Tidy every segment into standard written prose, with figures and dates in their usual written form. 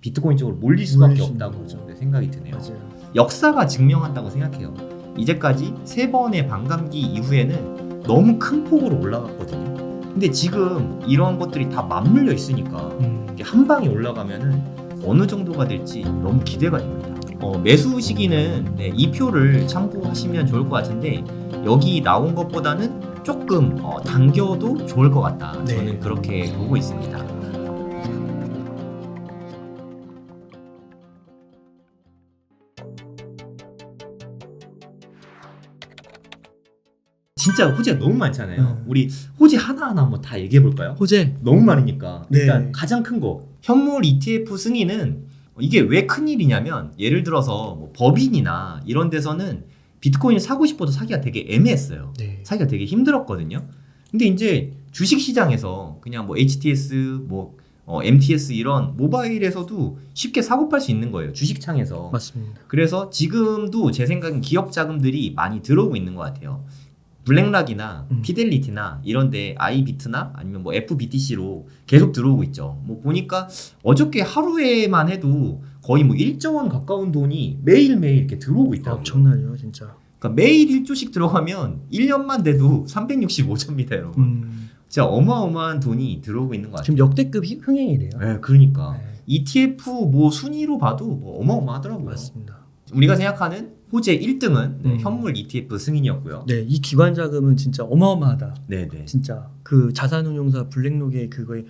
비트코인 쪽으로 몰릴 수밖에 몰릴 수 없다고 있는 거죠. 생각이 드네요. 맞아요. 역사가 증명한다고 생각해요. 이제까지 3번의 반감기 이후에는 너무 큰 폭으로 올라갔거든요. 근데 지금 이런 것들이 다 맞물려 있으니까 이게 한 방에 올라가면은 어느 정도가 될지 너무 기대가 됩니다. 매수 시기는 이 표를 참고하시면 좋을 것 같은데 여기 나온 것보다는 조금 당겨도 좋을 것 같다. 네. 저는 그렇게 보고 있습니다. 진짜 호재가 너무 많잖아요. 우리 호재 하나하나 한번 다 얘기해 볼까요? 호재. 너무 많으니까. 네. 일단 가장 큰 거. 현물 ETF 승인은 이게 왜 큰일이냐면 예를 들어서 뭐 법인이나 이런 데서는 비트코인을 사고 싶어도 사기가 되게 애매했어요. 네. 사기가 되게 힘들었거든요. 근데 이제 주식 시장에서 그냥 뭐 HTS, MTS 이런 모바일에서도 쉽게 사고 팔 수 있는 거예요. 주식창에서. 맞습니다. 그래서 지금도 제 생각엔 기업 자금들이 많이 들어오고 있는 것 같아요. 블랙락이나 피델리티나 이런데 아이비트나 아니면 뭐 FBTC로 계속 들어오고 있죠. 뭐 보니까 어저께 하루에만 해도 거의 뭐 1조 원 가까운 돈이 매일매일 이렇게 들어오고 있다고요. 엄청나요, 진짜. 그러니까 매일 1조씩 들어가면 1년만 돼도 365조입니다, 여러분. 진짜 어마어마한 돈이 들어오고 있는 것 같아요. 지금 역대급 흥행이래요. 네, 그러니까 네. ETF 뭐 순위로 봐도 뭐 어마어마하더라고요. 맞습니다. 우리가 생각하는 호재 1등은 현물 ETF 승인이었고요. 네, 이 기관 자금은 진짜 어마어마하다. 네네. 진짜 그 자산운용사 블랙록의 그거에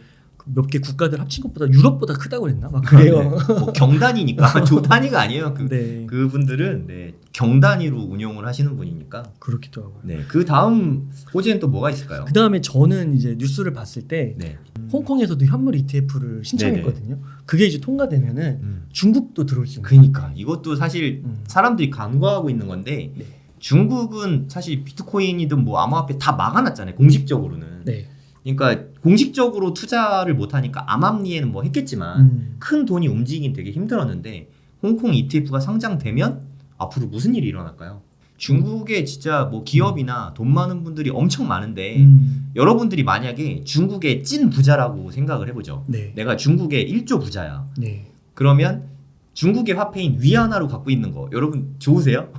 몇 개 국가들 합친 것보다 유럽보다 크다고 그랬나? 막 그래요. 네. 뭐 경단이니까 조 단위가 아니에요. 네. 그분들은 경단위로 운용을 하시는 분이니까. 그렇기도 하고요. 네. 그 다음 호재는 또 뭐가 있을까요? 그 다음에 저는 이제 뉴스를 봤을 때 네. 홍콩에서도 현물 ETF를 신청했거든요. 그게 이제 통과되면은 중국도 들어올 수 있는. 그러니까 이것도 사실 사람들이 간과하고 있는 건데 네. 중국은 사실 비트코인이든 뭐 암호화폐 다 막아놨잖아요. 공식적으로는. 네. 그러니까 공식적으로 투자를 못하니까 암암리에는 뭐 했겠지만 큰 돈이 움직이긴 되게 힘들었는데 홍콩 ETF가 상장되면 앞으로 무슨 일이 일어날까요? 중국에 진짜 뭐 기업이나 돈 많은 분들이 엄청 많은데 여러분들이 만약에 중국의 찐 부자라고 생각을 해보죠. 네. 내가 중국의 1조 부자야. 네. 그러면 중국의 화폐인 위안화로 갖고 있는 거 여러분 좋으세요?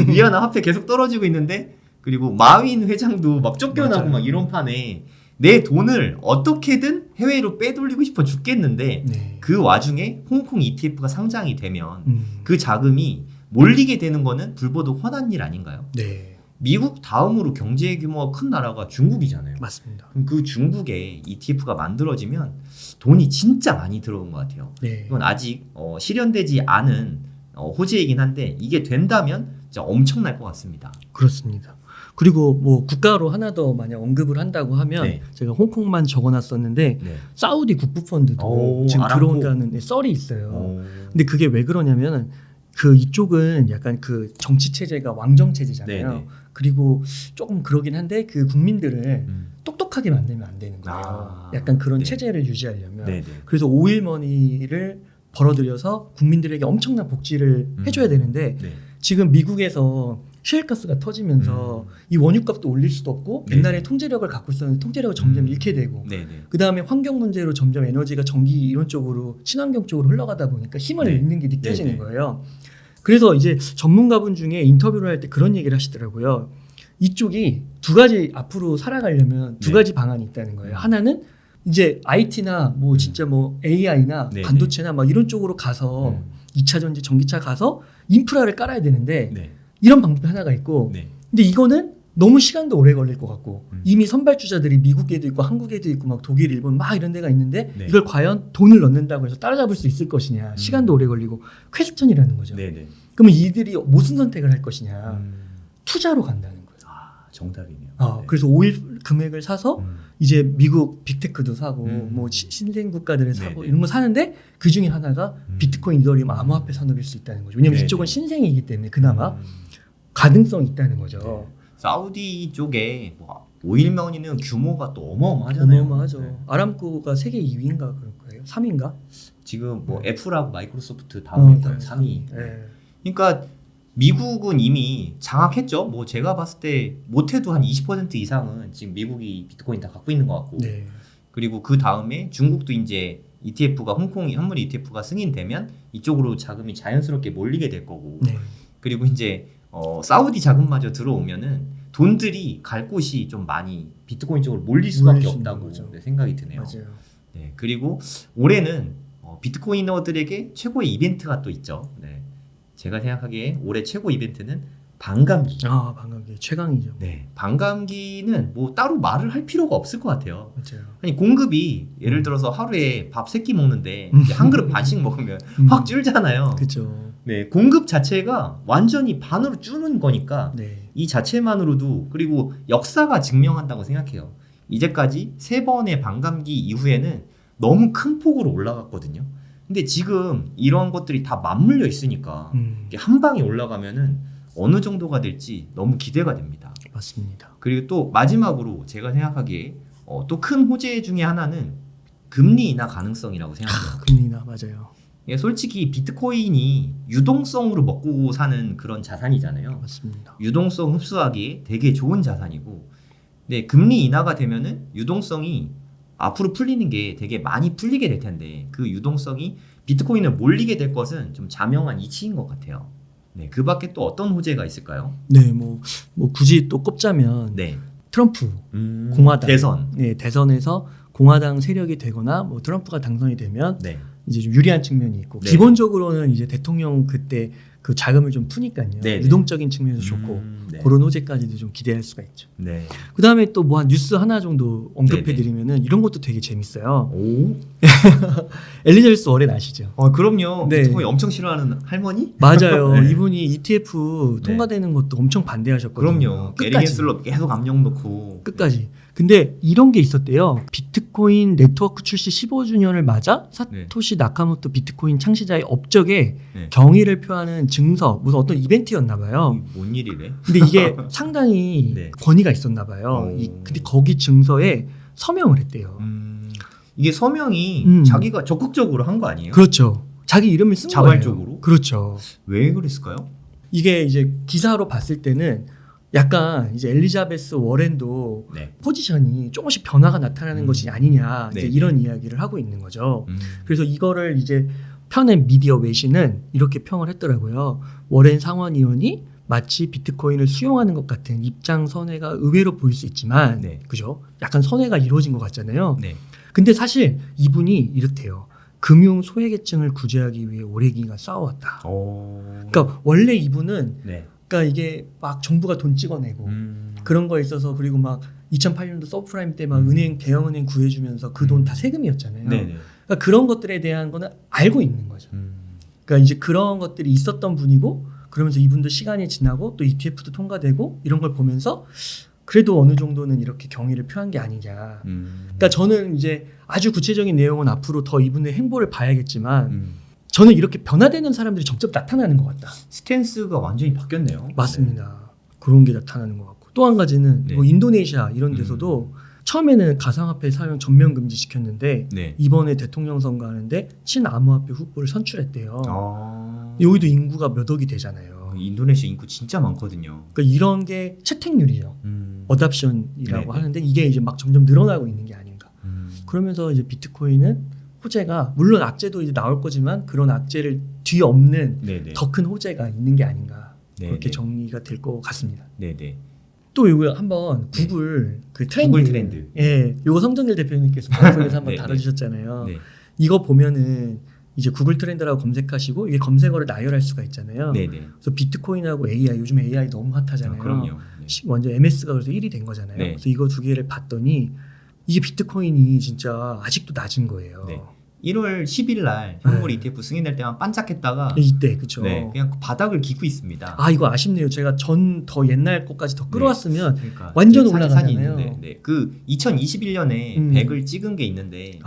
위안화 화폐 계속 떨어지고 있는데 그리고 마윈 회장도 막 쫓겨나고 맞아요. 막 이런 판에 내 돈을 어떻게든 해외로 빼돌리고 싶어 죽겠는데 네. 그 와중에 홍콩 ETF가 상장이 되면 그 자금이 몰리게 되는 거는 불보듯 뻔한 일 아닌가요? 네. 미국 다음으로 경제 규모가 큰 나라가 중국이잖아요. 맞습니다. 그럼 그 중국에 ETF가 만들어지면 돈이 진짜 많이 들어온 것 같아요. 네. 이건 아직 실현되지 않은 호재이긴 한데 이게 된다면 진짜 엄청날 것 같습니다. 그렇습니다. 그리고 뭐 국가로 하나 더 만약 언급을 한다고 하면 네. 제가 홍콩만 적어놨었는데 네. 사우디 국부펀드도 오, 지금 아람코. 들어온다는 썰이 있어요. 근데 그게 왜 그러냐면 그 이쪽은 약간 그 정치 체제가 왕정 체제잖아요. 네네. 그리고 조금 그러긴 한데 그 국민들을 똑똑하게 만들면 안 되는 거예요. 아, 약간 그런 네. 체제를 유지하려면. 네네. 그래서 오일머니를 벌어들여서 국민들에게 엄청난 복지를 해줘야 되는데 네. 지금 미국에서 셰일가스가 터지면서 이 원유값도 올릴 수도 없고 네. 옛날에 통제력을 갖고 있었는데 통제력을 점점 잃게 되고 네네. 그 다음에 환경 문제로 점점 에너지가 전기 이런 쪽으로 친환경 쪽으로 흘러가다 보니까 힘을 네. 잃는 게 느껴지는 네네. 거예요. 그래서 이제 전문가분 중에 인터뷰를 할 때 그런 얘기를 하시더라고요. 이쪽이 두 가지 앞으로 살아가려면 두 네. 가지 방안이 있다는 거예요. 하나는 이제 IT나 뭐 진짜 뭐 AI나 네네. 반도체나 막 이런 쪽으로 가서 2차 전지 전기차 가서 인프라를 깔아야 되는데 네. 이런 방법이 하나가 있고 네. 근데 이거는 너무 시간도 오래 걸릴 것 같고 음. 이미 선발주자들이 미국에도 있고 한국에도 있고 막 독일, 일본 막 이런 데가 있는데 네. 이걸 과연 돈을 넣는다고 해서 따라잡을 수 있을 것이냐 시간도 오래 걸리고 퀘스천이라는 거죠. 네네. 그러면 이들이 무슨 선택을 할 것이냐 투자로 간다는 거예요. 아, 정답이네요. 네. 그래서 오일 금액을 사서 이제 미국 빅테크도 사고 뭐 신생 국가들을 사고 네네. 이런 거 사는데 그 중에 하나가 비트코인, 이더리움, 암호화폐 산업일 수 있다는 거죠. 왜냐면 네네. 이쪽은 신생이기 때문에 그나마 가능성이 있다는 거죠. 네. 사우디 쪽에 뭐 오일머니는 규모가 또 어마어마하잖아요. 어마어마하죠. 네. 아람코가 세계 2위인가 그럴 거예요. 3위인가? 지금 뭐 애플하고 마이크로소프트 다음에 3위. 네. 그러니까 미국은 이미 장악했죠. 뭐 제가 봤을 때 못해도 한 20% 이상은 지금 미국이 비트코인 다 갖고 있는 것 같고. 네. 그리고 그 다음에 중국도 이제 ETF가 홍콩 현물 ETF가 승인되면 이쪽으로 자금이 자연스럽게 몰리게 될 거고 네. 그리고 이제 사우디 자금마저 들어오면은 돈들이 갈 곳이 좀 많이 비트코인 쪽으로 몰릴 수밖에 몰릴 수 있는 없다고 거죠. 네, 생각이 드네요. 맞아요. 네, 그리고 올해는 비트코이너들에게 최고의 이벤트가 또 있죠. 네, 제가 생각하기에 올해 최고 이벤트는 반감기. 아, 반감기 최강이죠. 네, 반감기는 뭐 따로 말을 할 필요가 없을 것 같아요. 맞아요. 아니 공급이 예를 들어서 하루에 밥 3끼 먹는데 이제 한 그릇 반씩 먹으면 확 줄잖아요. 그렇죠. 네, 공급 자체가 완전히 반으로 줄는 거니까 네. 이 자체만으로도 그리고 역사가 증명한다고 생각해요. 이제까지 3번의 반감기 이후에는 너무 큰 폭으로 올라갔거든요. 근데 지금 이런 것들이 다 맞물려 있으니까 이게 한 방에 올라가면은 어느 정도가 될지 너무 기대가 됩니다. 맞습니다. 그리고 또 마지막으로 제가 생각하기에 또 큰 호재 중에 하나는 금리 인하 가능성이라고 생각해요. 금리나 맞아요. 예, 솔직히 비트코인이 유동성으로 먹고 사는 그런 자산이잖아요. 맞습니다. 유동성 흡수하기에 되게 좋은 자산이고, 네, 금리 인하가 되면은 유동성이 앞으로 풀리는 게 되게 많이 풀리게 될 텐데 그 유동성이 비트코인을 몰리게 될 것은 좀 자명한 이치인 것 같아요. 네, 그 밖에 또 어떤 호재가 있을까요? 네, 뭐 굳이 또 꼽자면 네, 트럼프 공화당 대선. 네, 대선에서 공화당 세력이 되거나 뭐 트럼프가 당선이 되면 네, 이제 좀 유리한 측면이 있고 네. 기본적으로는 이제 대통령 그때 그 자금을 좀 푸니까요. 네, 네. 유동적인 측면에서 좋고 네. 그런 호재까지도 좀 기대할 수가 있죠. 네. 그 다음에 또 뭐 한 뉴스 하나 정도 네, 언급해드리면은 이런 것도 되게 재밌어요. 오, 엘리자베스 워렌 아시죠? 그럼요. 네. 비트코인 엄청 싫어하는 할머니? 맞아요. 네. 이분이 ETF 네. 통과되는 것도 엄청 반대하셨거든요. 그럼요. 에리겐슬러 계속 압력 넣고. 끝까지. 근데 이런 게 있었대요. 비트코인 네트워크 출시 15주년을 맞아 사토시 나카모토 비트코인 창시자의 업적에 네. 경의를 표하는 증서, 무슨 어떤 이벤트였나 봐요. 뭔 일이래? 근데 이게 상당히 네. 권위가 있었나 봐요. 근데 거기 증서에 서명을 했대요. 이게 서명이 자기가 적극적으로 한 거 아니에요? 그렇죠. 자기 이름을 쓴 자발적으로? 거예요. 그렇죠. 왜 그랬을까요? 이게 이제 기사로 봤을 때는 약간 이제 엘리자베스 워렌도 네. 포지션이 조금씩 변화가 나타나는 것이 아니냐 이제 네. 이런 이야기를 하고 있는 거죠. 그래서 이거를 이제 편의 미디어 외신은 이렇게 평을 했더라고요. 워렌 상원의원이 마치 비트코인을 수용하는 것 같은 입장 선회가 의외로 보일 수 있지만, 네. 그죠? 약간 선회가 이루어진 것 같잖아요. 네. 근데 사실 이분이 이렇대요. 금융 소외계층을 구제하기 위해 오래 기간 싸워왔다. 그러니까 원래 이분은 네. 그러니까 이게 막 정부가 돈 찍어내고 그런 거에 있어서 그리고 막 2008년도 서브프라임 때 막 은행 대형은행 구해주면서 그 돈 다 세금이었잖아요. 네네. 그러니까 그런 것들에 대한 거는 알고 있는 거죠. 그러니까 이제 그런 것들이 있었던 분이고 그러면서 이분도 시간이 지나고 또 ETF도 통과되고 이런 걸 보면서 그래도 어느 정도는 이렇게 경의를 표한 게 아니냐. 그러니까 저는 이제 아주 구체적인 내용은 앞으로 더 이분의 행보를 봐야겠지만 저는 이렇게 변화되는 사람들이 점점 나타나는 것 같다. 스탠스가 완전히 바뀌었네요. 맞습니다. 그런 게 나타나는 것 같고 또 한 가지는 네. 뭐 인도네시아 이런 데서도 처음에는 가상화폐 사용 전면 금지시켰는데 네. 이번에 대통령 선거하는데 친암호화폐 후보를 선출했대요. 아, 여기도 인구가 몇 억이 되잖아요. 인도네시아 인구 진짜 많거든요. 그러니까 이런 게 채택률이죠. 어답션이라고 네네. 하는데 이게 이제 막 점점 늘어나고 있는 게 아닌가. 그러면서 이제 비트코인은 호재가 물론 악재도 이제 나올 거지만 그런 악재를 뒤엎는 네네. 더 큰 호재가 있는 게 아닌가. 네네. 그렇게 정리가 될 것 같습니다. 네네. 또 이거 한번 구글 그 트렌드, 구글 트렌드. 예, 요거 성정길 대표님께서 방송에서 한번 네, 다뤄주셨잖아요. 네. 이거 보면은 이제 구글 트렌드라고 검색하시고 이게 검색어를 나열할 수가 있잖아요. 네네. 그래서 비트코인하고 AI 요즘 AI 너무 핫하잖아요. 그럼요. 네. 먼저 MS가 그래서 1위 된 거잖아요. 네. 그래서 이거 두 개를 봤더니 이게 비트코인이 진짜 아직도 낮은 거예요. 네. 1월 10일 날 현물 네. ETF 승인될 때만 반짝했다가 이때 그쵸. 네, 그냥 바닥을 기고 있습니다. 아 이거 아쉽네요. 제가 전 더 옛날 것까지 더 끌어왔으면 그러니까 완전 사진이 올라가잖아요. 있는데, 네. 그 2021년에 100을 찍은 게 있는데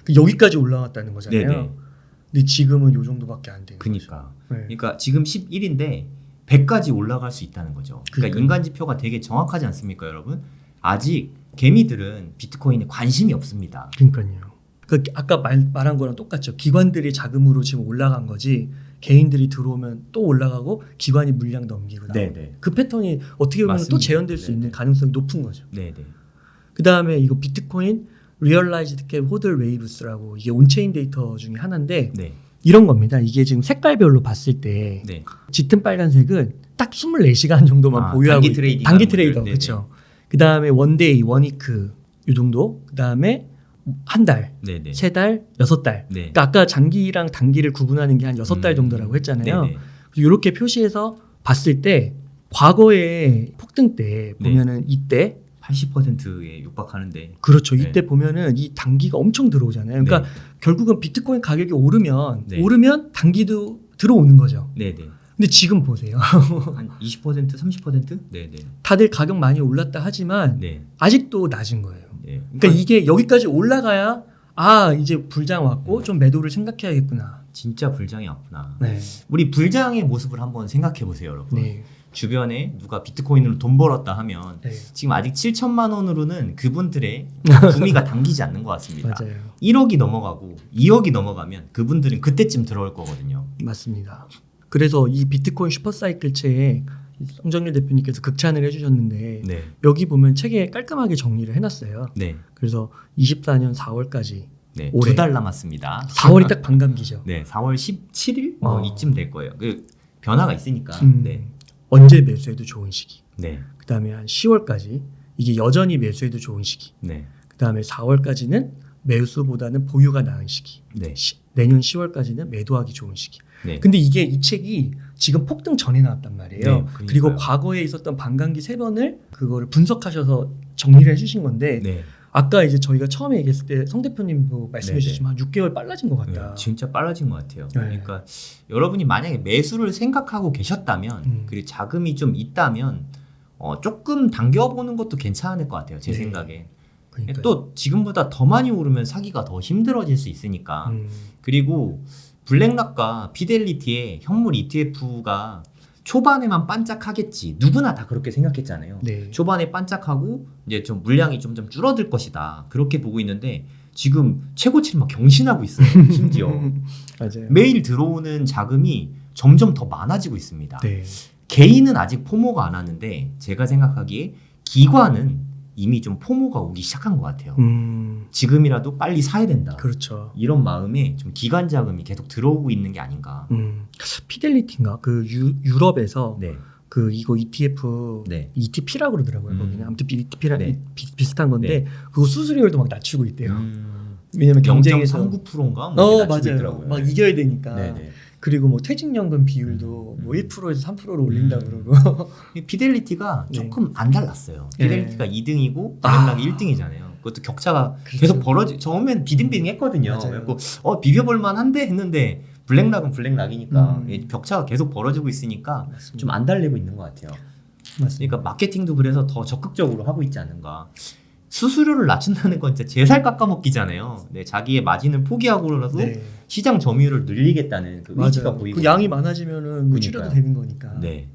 그 여기까지 올라갔다는 거잖아요. 네네. 근데 지금은 요 정도밖에 안 되는 그니까. 거죠. 네. 그러니까 지금 11인데 100까지 올라갈 수 있다는 거죠. 그러니까 그러니까요. 인간 지표가 되게 정확하지 않습니까, 여러분? 아직 개미들은 비트코인에 관심이 없습니다. 그러니까요. 그 아까 말한 거랑 똑같죠. 기관들이 자금으로 지금 올라간 거지 개인들이 들어오면 또 올라가고 기관이 물량 넘기고 나오고 네네. 그 패턴이 어떻게 보면 또 맞습니다. 재현될 수 네네. 있는 가능성이 높은 거죠. 네네. 그 다음에 이거 비트코인 Realized Cap Hodl Waves라고 이게 온체인 데이터 중에 하나인데 네. 이런 겁니다. 이게 지금 색깔별로 봤을 때 네. 짙은 빨간색은 딱 24시간 정도만 보유하고 단기 트레이딩 단기 하는 트레이더 분들. 그렇죠. 그다음에 원데이, 원위크 이 정도. 그다음에 한 달, 네네. 세 달, 6달. 네. 그러니까 아까 장기랑 단기를 구분하는 게 한 6달 정도라고 했잖아요. 네네. 이렇게 표시해서 봤을 때 과거에 폭등 때 보면은 이때 80%에 육박하는데. 그렇죠. 네. 이때 보면은 이 단기가 엄청 들어오잖아요. 그러니까 네. 결국은 비트코인 가격이 오르면 네. 단기도 들어오는 거죠. 네네. 근데 지금 보세요. 한 20%, 30%? 네네. 다들 가격 많이 올랐다 하지만 네. 아직도 낮은 거예요. 네. 그러니까 이게 여기까지 올라가야 이제 불장 왔고 좀 매도를 생각해야겠구나. 진짜 불장이 왔구나. 네. 우리 불장의 모습을 한번 생각해 보세요, 여러분. 네. 주변에 누가 비트코인으로 돈 벌었다 하면 네. 지금 아직 7천만 원으로는 그분들의 구미가 당기지 않는 것 같습니다. 맞아요. 1억이 넘어가고 2억이 넘어가면 그분들은 그때쯤 들어올 거거든요. 맞습니다. 그래서 이 비트코인 슈퍼사이클체에 성정일 대표님께서 극찬을 해주셨는데 네. 여기 보면 책에 깔끔하게 정리를 해놨어요. 네. 그래서 24년 4월까지 네. 올해. 2달 남았습니다. 4월이 딱 반감기죠. 네. 4월 17일 어. 이쯤 될 거예요. 그 변화가 있으니까. 네. 언제 매수해도 좋은 시기. 네. 그 다음에 한 10월까지 이게 여전히 매수해도 좋은 시기. 네. 그 다음에 4월까지는 매수보다는 보유가 나은 시기. 네. 내년 10월까지는 매도하기 좋은 시기. 네. 근데 이게 이 책이 지금 폭등 전에 나왔단 말이에요. 네, 그러니까요. 그리고 과거에 있었던 반감기 3번을 그거를 분석하셔서 정리를 해주신 건데 네. 아까 이제 저희가 처음에 얘기했을 때 성 대표님도 말씀해 네네. 주셨지만 한 6개월 빨라진 것 네, 같다. 진짜 빨라진 것 같아요. 네. 그러니까 여러분이 만약에 매수를 생각하고 계셨다면 그리고 자금이 좀 있다면 조금 당겨보는 것도 괜찮을 것 같아요. 제 네. 생각에. 그러니까요. 또 지금보다 더 많이 오르면 사기가 더 힘들어질 수 있으니까. 음. 그리고 블랙락과 피델리티의 현물 ETF가 초반에만 반짝하겠지. 누구나 다 그렇게 생각했잖아요. 네. 초반에 반짝하고 이제 좀 물량이 점점 줄어들 것이다. 그렇게 보고 있는데 지금 최고치를 막 경신하고 있어요. 심지어 맞아요. 매일 들어오는 자금이 점점 더 많아지고 있습니다. 네. 개인은 아직 포모가 안 왔는데 제가 생각하기에 기관은 이미 좀 포모가 오기 시작한 것 같아요. 지금이라도 빨리 사야 된다. 그렇죠. 이런 마음에 좀 기관 자금이 계속 들어오고 있는 게 아닌가. 피델리티인가 그 유럽에서 네. 그 이거 ETF 네. ETP라고 그러더라고요. 거기는 아무튼 ETP랑 네. 비슷한 건데 그거 수수료율도 막 낮추고 있대요. 음, 왜냐면 경쟁에서 0.39%인가 뭐 낮추고 맞아요. 있더라고요. 막 이겨야 되니까. 네네. 그리고 뭐 퇴직연금 비율도 뭐 1%에서 3%로 올린다 그러고. 이 피델리티가 네. 조금 안 달랐어요. 네. 피델리티가 2등이고 블랙락이 1등이잖아요. 그것도 격차가 그렇죠. 계속 처음엔 비등비등했거든요. 맞아요. 그래갖고 비벼볼만한데 했는데 블랙락은 블랙락이니까 음. 격차가 계속 벌어지고 있으니까 맞습니다. 좀 안 달리고 있는 것 같아요. 맞습니다. 그러니까 마케팅도 그래서 더 적극적으로 하고 있지 않는가. 수수료를 낮춘다는 건 진짜 제살 깎아먹기잖아요. 네, 자기의 마진을 포기하고라도 네. 시장 점유율을 늘리겠다는 그 의지가 맞아요. 보이고. 그 양이 많아지면은 뭐 줄여도 그러니까요. 되는 거니까. 네.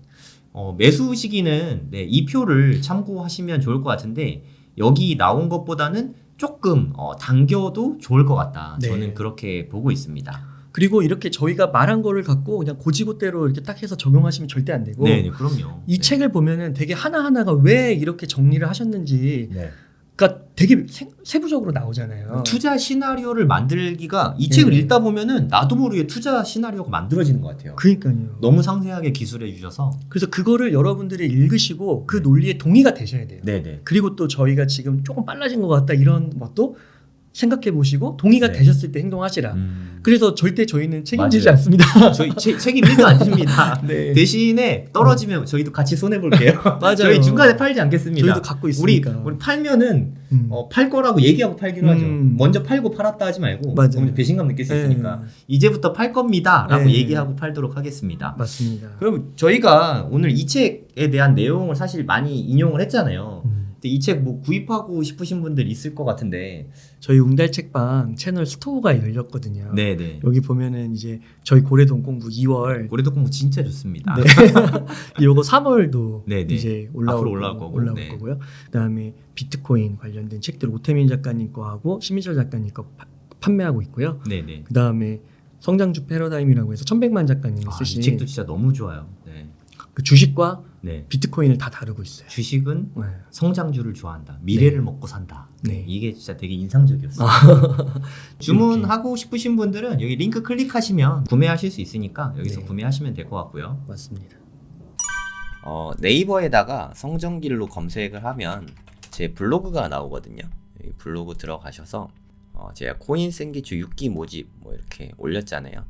매수 시기는 이 표를 참고하시면 좋을 것 같은데 여기 나온 것보다는 조금 당겨도 좋을 것 같다. 네. 저는 그렇게 보고 있습니다. 그리고 이렇게 저희가 말한 거를 갖고 그냥 고지고대로 이렇게 딱 해서 적용하시면 절대 안 되고 네, 그럼요. 이 책을 보면은 되게 하나하나가 왜 이렇게 정리를 하셨는지 네. 그러니까 되게 세부적으로 나오잖아요. 투자 시나리오를 만들기가 이 네. 책을 읽다 보면은 나도 모르게 투자 시나리오가 만들어지는 것 같아요. 그러니까요. 너무 상세하게 기술해 주셔서. 그래서 그거를 여러분들이 읽으시고 그 논리에 동의가 되셔야 돼요. 네네. 그리고 또 저희가 지금 조금 빨라진 것 같다 이런 것도 생각해 보시고 동의가 네. 되셨을 때 행동하시라. 그래서 절대 저희는 책임지지 맞아요. 않습니다. 저희 책임 1도 안 집니다. 네. 대신에 떨어지면 저희도 같이 손해 볼게요. 맞아요. 저희 중간에 팔지 않겠습니다. 저희도 갖고 있으니까. 우리 팔면은 음. 팔 거라고 얘기하고 팔기로 하죠. 음. 먼저 팔고 팔았다 하지 말고 맞아요. 그럼 배신감 느낄 수 있으니까 네. 이제부터 팔 겁니다라고 네. 얘기하고 팔도록 하겠습니다. 맞습니다. 그럼 저희가 오늘 이 책에 대한 내용을 사실 많이 인용을 했잖아요. 근데 이 책 뭐 구입하고 싶으신 분들 있을 것 같은데. 저희 웅달책방 채널 스토어가 열렸거든요. 네네. 여기 보면은 이제 저희 고래동공부 2월 고래도 공부 진짜 좋습니다. 네. 요거 3월도 네네. 이제 앞으로 올라올 거고. 네. 거고요. 그다음에 비트코인 관련된 책들 오태민 작가님 거하고 심희철 작가님 거 판매하고 있고요. 네네. 그다음에 성장주 패러다임이라고 해서 1100만 작가님이 이 쓰신 책도 진짜 너무 좋아요. 네. 그 주식과 네. 비트코인을 다 다루고 있어요. 주식은 네. 성장주를 좋아한다. 미래를 네. 먹고 산다. 네. 이게 진짜 되게 인상적이었어요. 주문하고 싶으신 분들은 여기 링크 클릭하시면 구매하실 수 있으니까 여기서 네. 구매하시면 될 것 같고요. 맞습니다. 네이버에다가 성정길로 검색을 하면 제 블로그가 나오거든요. 이 블로그 들어가셔서 제가 코인 생기주 6기 모집 뭐 이렇게 올렸잖아요.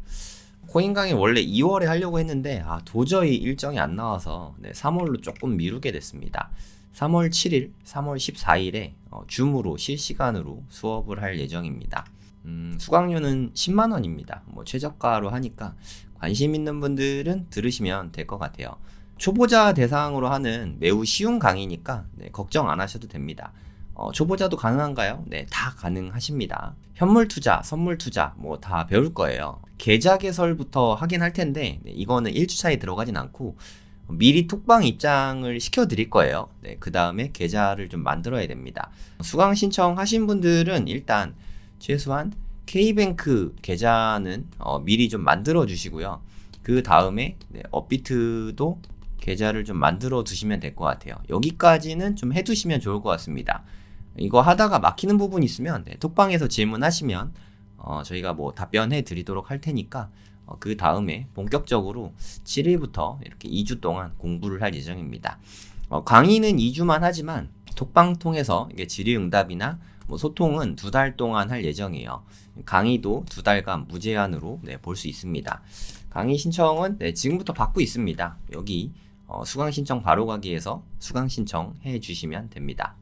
코인 강의 원래 2월에 하려고 했는데 도저히 일정이 안 나와서 3월로 조금 미루게 됐습니다. 3월 7일, 3월 14일에 줌으로 실시간으로 수업을 할 예정입니다. 수강료는 10만 원입니다. 뭐 최저가로 하니까 관심 있는 분들은 들으시면 될 것 같아요. 초보자 대상으로 하는 매우 쉬운 강의니까 걱정 안 하셔도 됩니다. 초보자도 가능한가요? 네, 다 가능하십니다. 현물 투자, 선물 투자 뭐 다 배울 거예요. 계좌 개설부터 하긴 할 텐데 이거는 1주차에 들어가진 않고 미리 톡방 입장을 시켜 드릴 거예요. 네, 그 다음에 계좌를 좀 만들어야 됩니다. 수강 신청하신 분들은 일단 최소한 K뱅크 계좌는 미리 좀 만들어 주시고요. 그 다음에 업비트도 계좌를 좀 만들어 두시면 될 것 같아요. 여기까지는 좀 해두시면 좋을 것 같습니다. 이거 하다가 막히는 부분 있으면 톡방에서 질문하시면 저희가 뭐 답변해 드리도록 할 테니까 그 다음에 본격적으로 7일부터 이렇게 2주 동안 공부를 할 예정입니다. 강의는 2주만 하지만 톡방 통해서 이게 질의응답이나 뭐 소통은 2달 동안 할 예정이에요. 강의도 2달간 무제한으로 볼 수 있습니다. 강의 신청은 지금부터 받고 있습니다. 여기 수강 신청 바로 가기에서 수강 신청해 주시면 됩니다.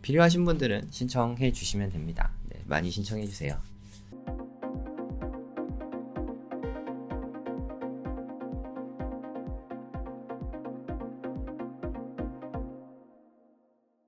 필요하신 분들은 신청해 주시면 됩니다. 많이 신청해 주세요.